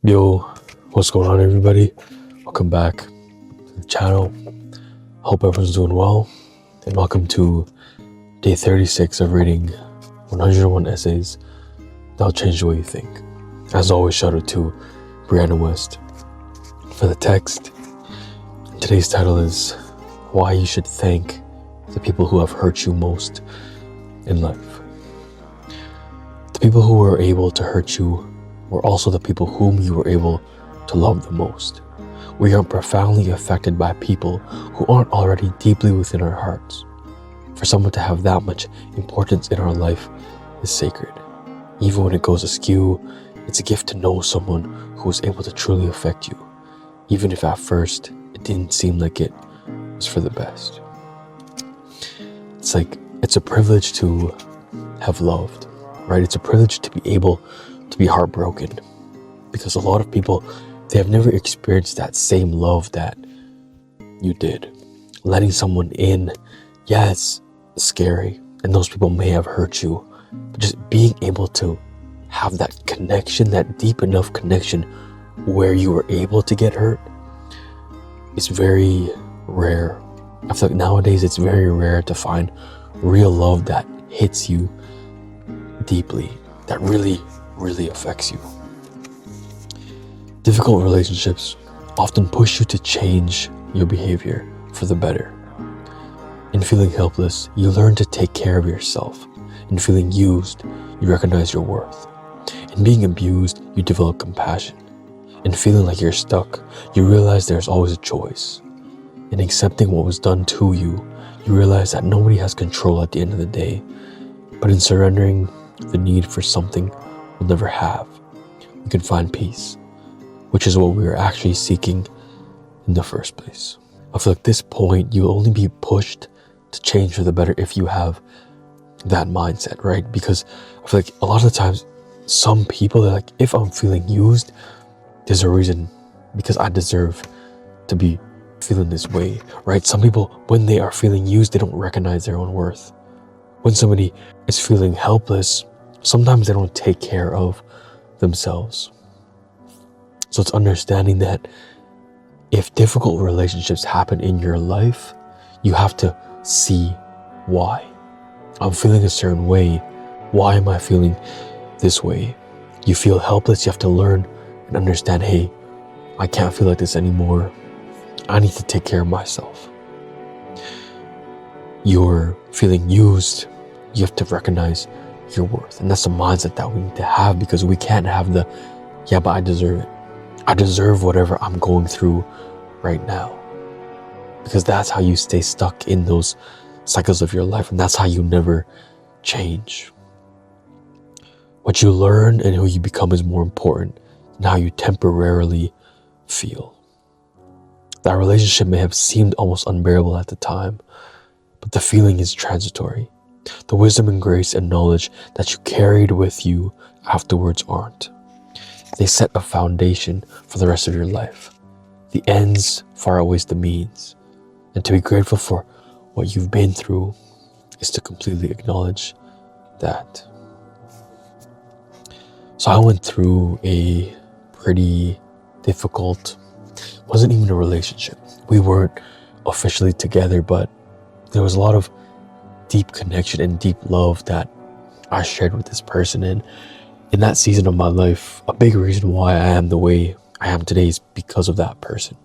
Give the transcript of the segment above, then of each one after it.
Yo, what's going on, everybody? Welcome back to the channel. Hope everyone's doing well, and welcome to day 36 of reading 101 essays that'll change the way you think. As always, shout out to Brianna West for the text. Today's title is Why You Should Thank the People Who Have Hurt You Most in Life. The people who were able to hurt you were also the people whom you were able to love the most. We are profoundly affected by people who aren't already deeply within our hearts. For someone to have that much importance in our life is sacred. Even when it goes askew, it's a gift to know someone who was able to truly affect you, even if at first it didn't seem like it was for the best. It's a privilege to have loved, right? It's a privilege to be able to be heartbroken, because a lot of people, they have never experienced that same love that you did. Letting someone in, yeah, it's scary, and those people may have hurt you, but just being able to have that connection, that deep enough connection where you were able to get hurt, is very rare. I feel like nowadays it's very rare to find real love that hits you deeply, that really affects you. Difficult relationships often push you to change your behavior for the better. In feeling helpless, you learn to take care of yourself. In feeling used, you recognize your worth. In being abused, you develop compassion. In feeling like you're stuck, you realize there's always a choice. In accepting what was done to you, you realize that nobody has control at the end of the day. But in surrendering the need for something we'll never have, we can find peace, which is what we were actually seeking in the first place. I feel like at this point, you'll only be pushed to change for the better if you have that mindset, right? Because I feel like a lot of the times, some people, they're like, if I'm feeling used, there's a reason, because I deserve to be feeling this way, right? Some people, when they are feeling used, they don't recognize their own worth. When somebody is feeling helpless, sometimes they don't take care of themselves. So it's understanding that if difficult relationships happen in your life, you have to see why. I'm feeling a certain way. Why am I feeling this way? You feel helpless, you have to learn and understand, hey, I can't feel like this anymore. I need to take care of myself. You're feeling used, you have to recognize your worth. And that's the mindset that we need to have, because we can't have the, yeah, but I deserve it. I deserve whatever I'm going through right now. Because that's how you stay stuck in those cycles of your life, and that's how you never change. What you learn and who you become is more important than how you temporarily feel. That relationship may have seemed almost unbearable at the time, but the feeling is transitory. The wisdom and grace and knowledge that you carried with you afterwards aren't. They set a foundation for the rest of your life. The ends far outweighs the means. And to be grateful for what you've been through is to completely acknowledge that. So I went through a pretty difficult, wasn't even a relationship. We weren't officially together, but there was a lot of deep connection and deep love that I shared with this person. And in that season of my life, a big reason why I am the way I am today is because of that person.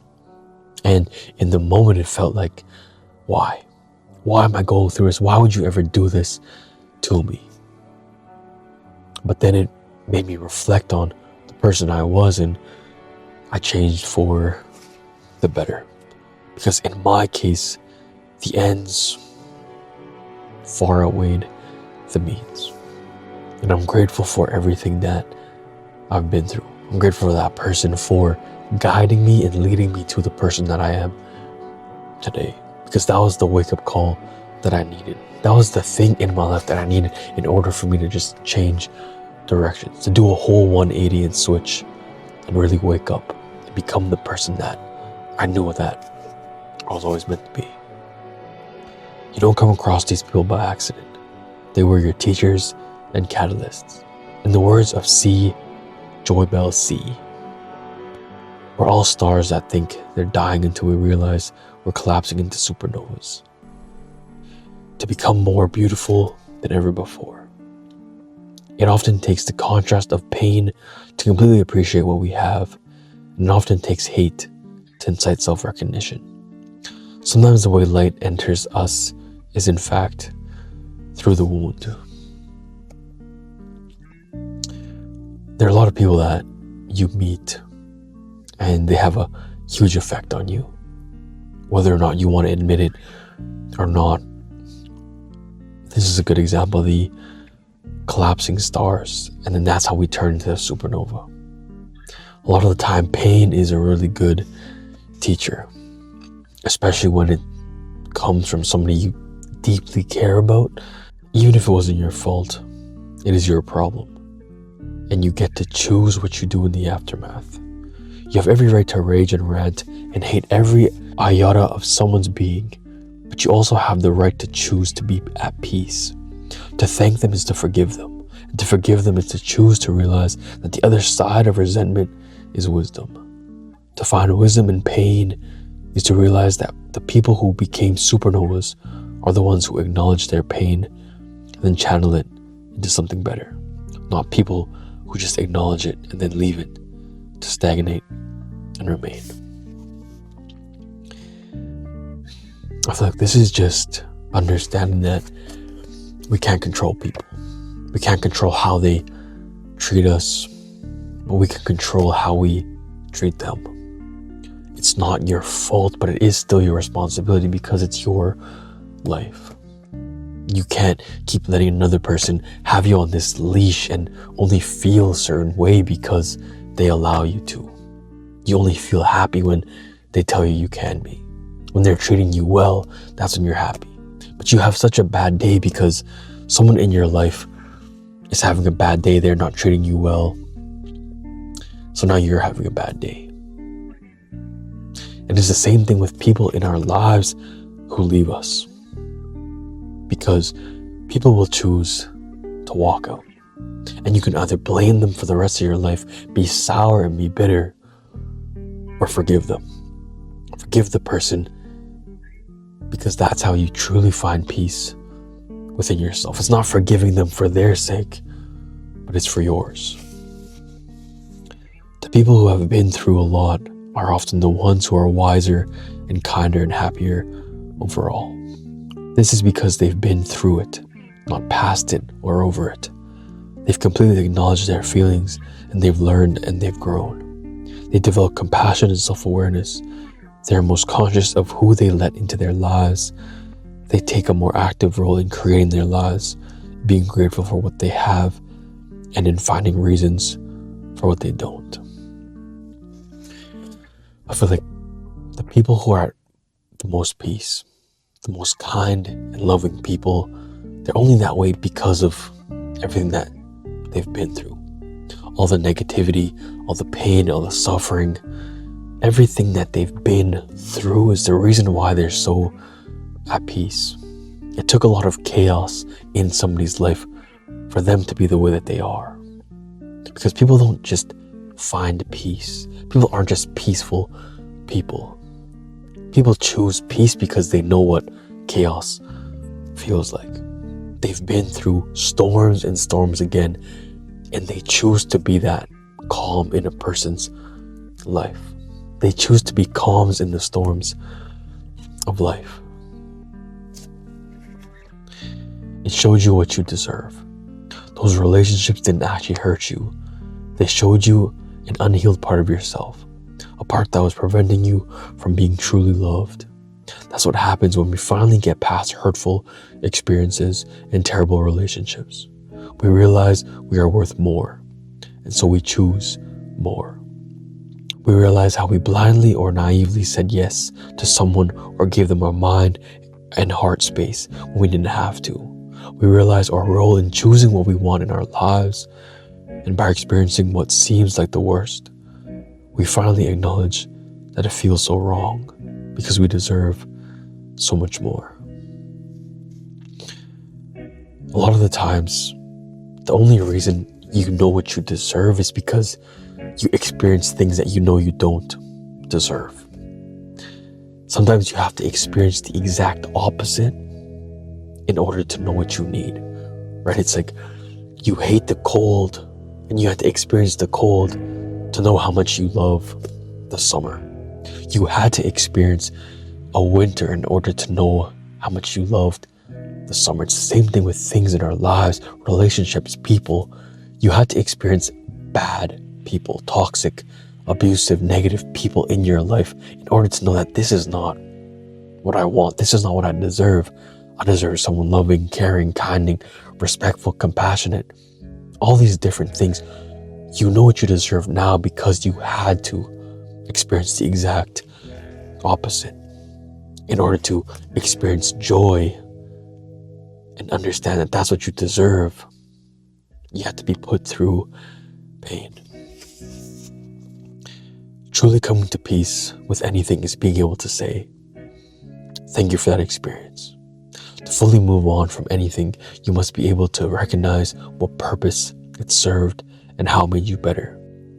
And in the moment, it felt like, why? Why am I going through this? Why would you ever do this to me? But then it made me reflect on the person I was, and I changed for the better. Because in my case, the ends far outweighed the means. And I'm grateful for everything that I've been through. I'm grateful for that person for guiding me and leading me to the person that I am today. Because that was the wake-up call that I needed. That was the thing in my life that I needed in order for me to just change directions, to do a whole 180 and switch and really wake up and become the person that I knew that I was always meant to be. You don't come across these people by accident. They were your teachers and catalysts. In the words of C. Joy Bell C., We're all stars that think they're dying until we realize we're collapsing into supernovas to become more beautiful than ever before. It often takes the contrast of pain to completely appreciate what we have, and it often takes hate to incite self-recognition. Sometimes the way light enters us is in fact through the wound. There are a lot of people that you meet and they have a huge effect on you, whether or not you want to admit it or not. This is a good example, the collapsing stars, and then that's how we turn into a supernova. A lot of the time, pain is a really good teacher, especially when it comes from somebody you deeply care about. Even if it wasn't your fault, it is your problem, and you get to choose what you do in the aftermath. You have every right to rage and rant and hate every iota of someone's being, but you also have the right to choose to be at peace. To thank them is to forgive them, and to forgive them is to choose to realize that the other side of resentment is wisdom. To find wisdom in pain is to realize that the people who became supernovas are the ones who acknowledge their pain and then channel it into something better, not people who just acknowledge it and then leave it to stagnate and remain. I feel like this is just understanding that we can't control people. We can't control how they treat us, but we can control how we treat them. It's not your fault, but it is still your responsibility because it's your life. You can't keep letting another person have you on this leash and only feel a certain way because they allow you to. You only feel happy when they tell you you can be. When they're treating you well, that's when you're happy. But you have such a bad day because someone in your life is having a bad day. They're not treating you well. So now you're having a bad day. And it's the same thing with people in our lives who leave us. Because people will choose to walk out. And you can either blame them for the rest of your life, be sour and be bitter, or forgive them. Forgive the person, because that's how you truly find peace within yourself. It's not forgiving them for their sake, but it's for yours. The people who have been through a lot are often the ones who are wiser and kinder and happier overall. This is because they've been through it, not past it or over it. They've completely acknowledged their feelings, and they've learned and they've grown. They develop compassion and self-awareness. They are most conscious of who they let into their lives. They take a more active role in creating their lives, being grateful for what they have, and in finding reasons for what they don't. I feel like the people who are at the most peace, the most kind and loving people, they're only that way because of everything that they've been through. All the negativity, all the pain, all the suffering, everything that they've been through is the reason why they're so at peace. It took a lot of chaos in somebody's life for them to be the way that they are. Because people don't just find peace. People aren't just peaceful people. People choose peace because they know what chaos feels like. They've been through storms and storms again, and they choose to be that calm in a person's life. They choose to be calms in the storms of life. It showed you what you deserve. Those relationships didn't actually hurt you. They showed you an unhealed part of yourself, a part that was preventing you from being truly loved. That's what happens when we finally get past hurtful experiences and terrible relationships. We realize we are worth more, and so we choose more. We realize how we blindly or naively said yes to someone or gave them our mind and heart space when we didn't have to. We realize our role in choosing what we want in our lives, and by experiencing what seems like the worst, we finally acknowledge that it feels so wrong because we deserve so much more. A lot of the times, the only reason you know what you deserve is because you experience things that you know you don't. deserve. Sometimes you have to experience the exact opposite in order to know what you need, right? It's like you hate the cold and you have to experience the cold to know how much you love the summer. You had to experience a winter in order to know how much you loved the summer. It's the same thing with things in our lives, relationships, people. You had to experience bad people, toxic, abusive, negative people in your life in order to know that this is not what I want. This is not what I deserve. I deserve someone loving, caring, kind, respectful, compassionate. All these different things. You know what you deserve now because you had to experience the exact opposite in order to experience joy and understand that that's what you deserve. You have to be put through pain. Truly coming to peace with anything is being able to say, thank you for that experience. To fully move on from anything, you must be able to recognize what purpose it served and how it made you better.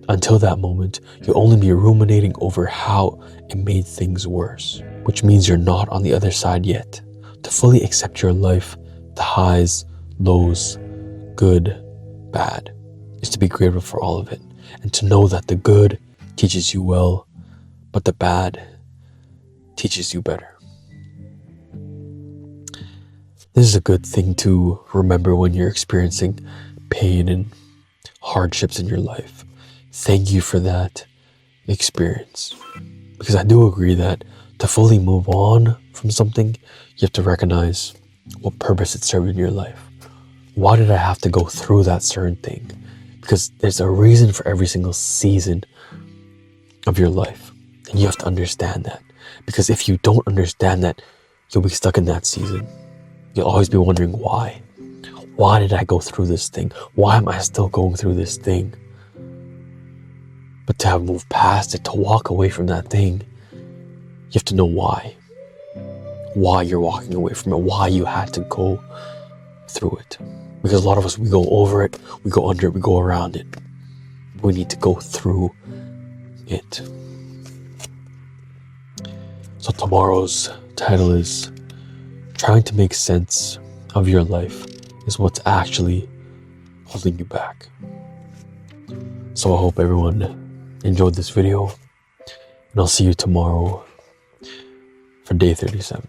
Until that moment, you'll only be ruminating over how it made things worse, which means you're not on the other side yet. To fully accept your life, the highs, lows, good, bad, is to be grateful for all of it, and to know that the good teaches you well, but the bad teaches you better. This is a good thing to remember when you're experiencing pain and hardships in your life. Thank you for that experience. Because I do agree that to fully move on from something, you have to recognize what purpose it served in your life. Why did I have to go through that certain thing? Because there's a reason for every single season of your life. And you have to understand that. Because if you don't understand that, you'll be stuck in that season. You'll always be wondering why. Why did I go through this thing? Why am I still going through this thing? But to have moved past it, to walk away from that thing, you have to know why. Why you're walking away from it, why you had to go through it. Because a lot of us, we go over it, we go under it, we go around it. We need to go through it. So tomorrow's title is trying to make sense of your life is what's actually holding you back. So I hope everyone enjoyed this video, and I'll see you tomorrow for day 37.